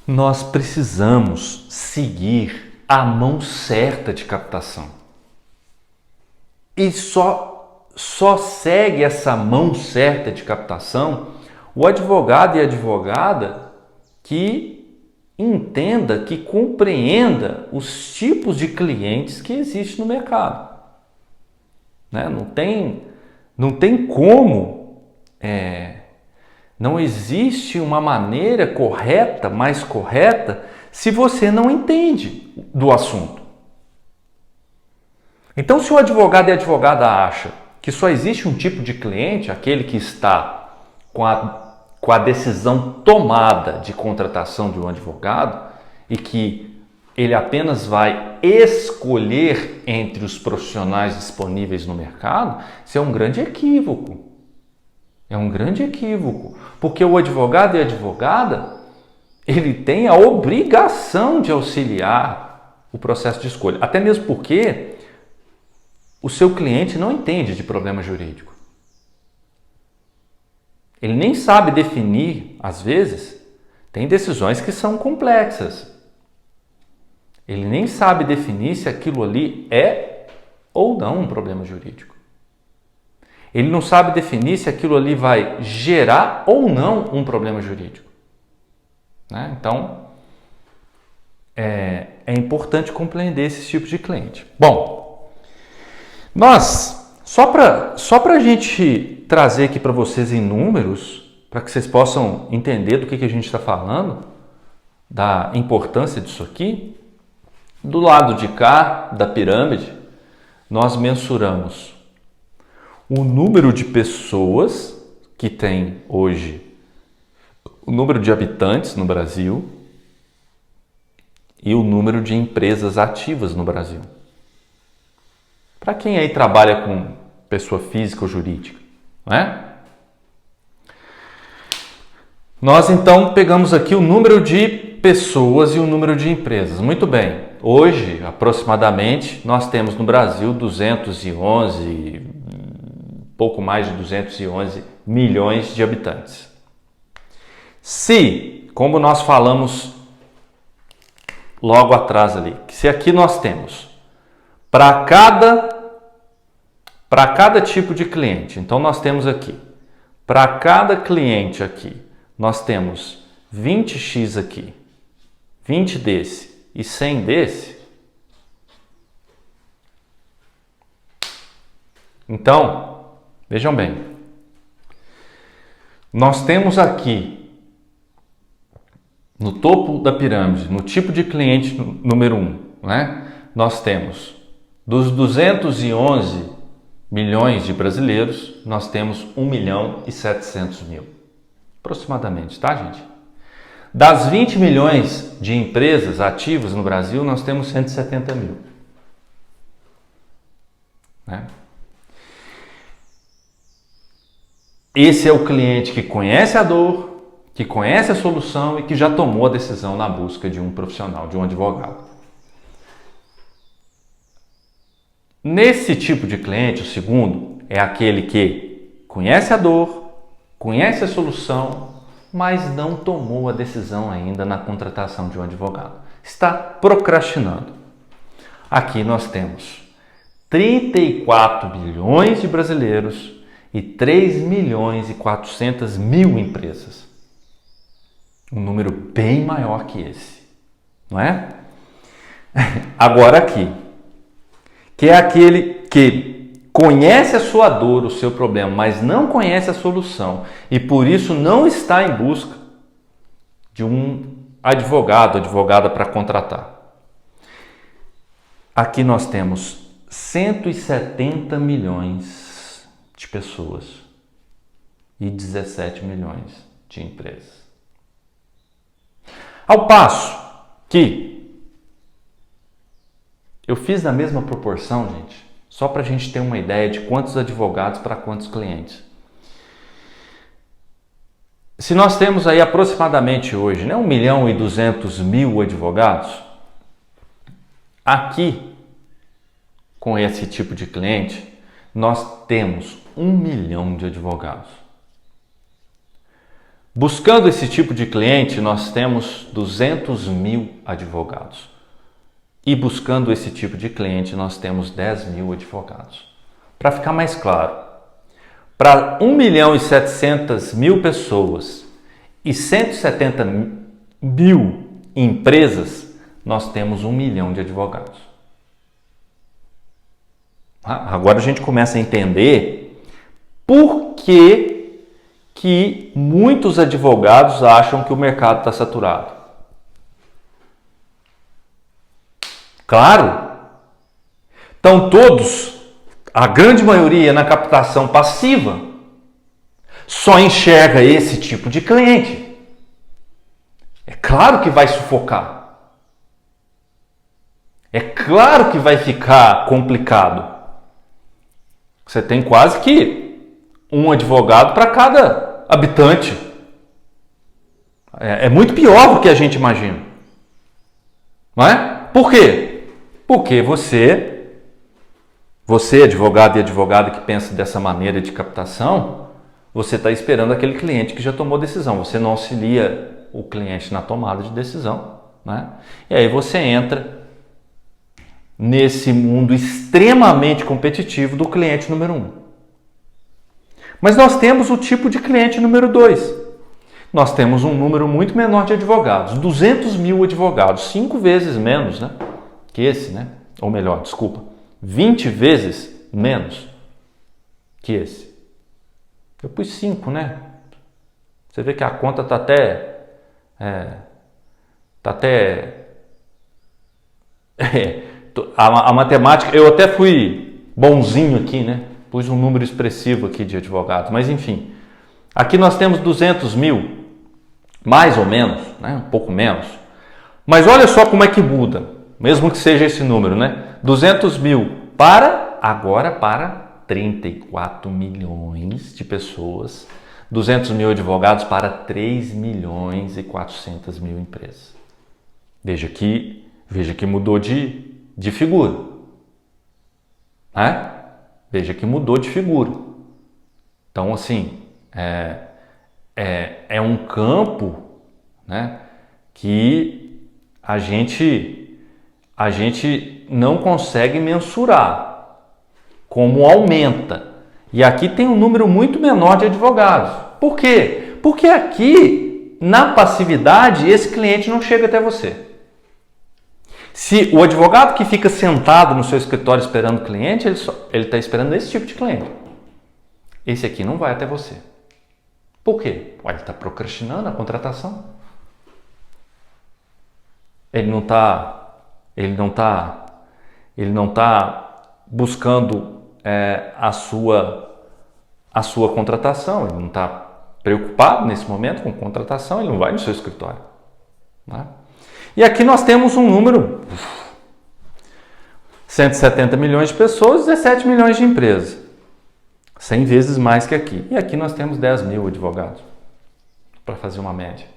Nós precisamos seguir a mão certa de captação. E só segue essa mão certa de captação o advogado e advogada que entenda, que compreenda os tipos de clientes que existem no mercado. Né? Não tem como, não existe uma maneira correta, mais correta, se você não entende do assunto. Então, se o advogado e a advogada acha que só existe um tipo de cliente, aquele que está com a decisão tomada de contratação de um advogado e que ele apenas vai escolher entre os profissionais disponíveis no mercado, isso é um grande equívoco. É um grande equívoco, porque o advogado e a advogada, ele tem a obrigação de auxiliar o processo de escolha, até mesmo porque o seu cliente não entende de problema jurídico. Ele nem sabe definir, às vezes, tem decisões que são complexas. Ele nem sabe definir se aquilo ali é ou não um problema jurídico. Ele não sabe definir se aquilo ali vai gerar ou não um problema jurídico. Né? Então, é importante compreender esse tipo de cliente. Bom, só para a gente trazer aqui para vocês em números, para que vocês possam entender do que a gente está falando, da importância disso aqui, do lado de cá da pirâmide, nós mensuramos o número de pessoas que tem hoje, o número de habitantes no Brasil e o número de empresas ativas no Brasil. Para quem aí trabalha com pessoa física ou jurídica, né? Nós então pegamos aqui o número de pessoas e o número de empresas. Muito bem, hoje aproximadamente nós temos no Brasil 211, pouco mais de 211 milhões de habitantes. Se, como nós falamos logo atrás ali, que se aqui nós temos para cada tipo de cliente, então nós temos aqui, para cada cliente aqui, nós temos 20x aqui, 20 desse e 100 desse. Então, vejam bem, nós temos aqui, no topo da pirâmide, no tipo de cliente número 1, né? Nós temos, dos 211 milhões de brasileiros, nós temos 1.700.000. Aproximadamente, tá, gente? Das 20 milhões de empresas ativas no Brasil, nós temos 170 mil. Né? Esse é o cliente que conhece a dor, que conhece a solução e que já tomou a decisão na busca de um profissional, de um advogado. Nesse tipo de cliente, o segundo é aquele que conhece a dor, conhece a solução, mas não tomou a decisão ainda na contratação de um advogado. Está procrastinando. Aqui nós temos 34 milhões de brasileiros e 3.400.000 empresas. Um número bem maior que esse, não é? Agora aqui, que é aquele que conhece a sua dor, o seu problema, mas não conhece a solução e por isso não está em busca de um advogado, advogada para contratar. Aqui nós temos 170 milhões de pessoas e 17 milhões de empresas. Ao passo que eu fiz na mesma proporção, gente, só para a gente ter uma ideia de quantos advogados para quantos clientes. Se nós temos aí aproximadamente hoje, 1.200.000 advogados, aqui, com esse tipo de cliente, nós temos 1 milhão de advogados. Buscando esse tipo de cliente, nós temos 200 mil advogados. E buscando esse tipo de cliente, nós temos 10 mil advogados. Para ficar mais claro, para 1.700.000 pessoas e 170 mil empresas, nós temos 1 milhão de advogados. Agora a gente começa a entender por que muitos advogados acham que o mercado está saturado. Claro, estão todos, a grande maioria, na captação passiva, só enxerga esse tipo de cliente. É claro que vai sufocar. É claro que vai ficar complicado. Você tem quase que um advogado para cada habitante. É muito pior do que a gente imagina. Não é? Por quê? Porque você, advogado e advogada que pensa dessa maneira de captação, você está esperando aquele cliente que já tomou decisão. Você não auxilia o cliente na tomada de decisão. Né? E aí você entra nesse mundo extremamente competitivo do cliente número 1. Mas nós temos o tipo de cliente número 2. Nós temos um número muito menor de advogados, 200 mil advogados, 5 vezes menos, né, que esse, né? Ou melhor, desculpa, 20 vezes menos que esse. Eu pus 5, né? Você vê que a conta está até a matemática, eu até fui bonzinho aqui, né? Pus um número expressivo aqui de advogados, mas enfim. Aqui nós temos 200 mil, mais ou menos, né? Um pouco menos. Mas olha só como é que muda, mesmo que seja esse número, né? 200 mil agora para 34 milhões de pessoas. 200 mil advogados para 3 milhões e 400 mil empresas. Veja que mudou de figura. Né? Veja que mudou de figura. Então, assim, é um campo, né, que a gente não consegue mensurar como aumenta. E aqui tem um número muito menor de advogados. Por quê? Porque aqui, na passividade, esse cliente não chega até você. Se o advogado que fica sentado no seu escritório esperando o cliente, ele está esperando esse tipo de cliente. Esse aqui não vai até você. Por quê? Ele está procrastinando a contratação. Ele não está buscando a sua contratação. Ele não está preocupado nesse momento com contratação. Ele não vai no seu escritório. Né? E aqui nós temos um número, 170 milhões de pessoas, 17 milhões de empresas. 100 vezes mais que aqui. E aqui nós temos 10 mil advogados, para fazer uma média.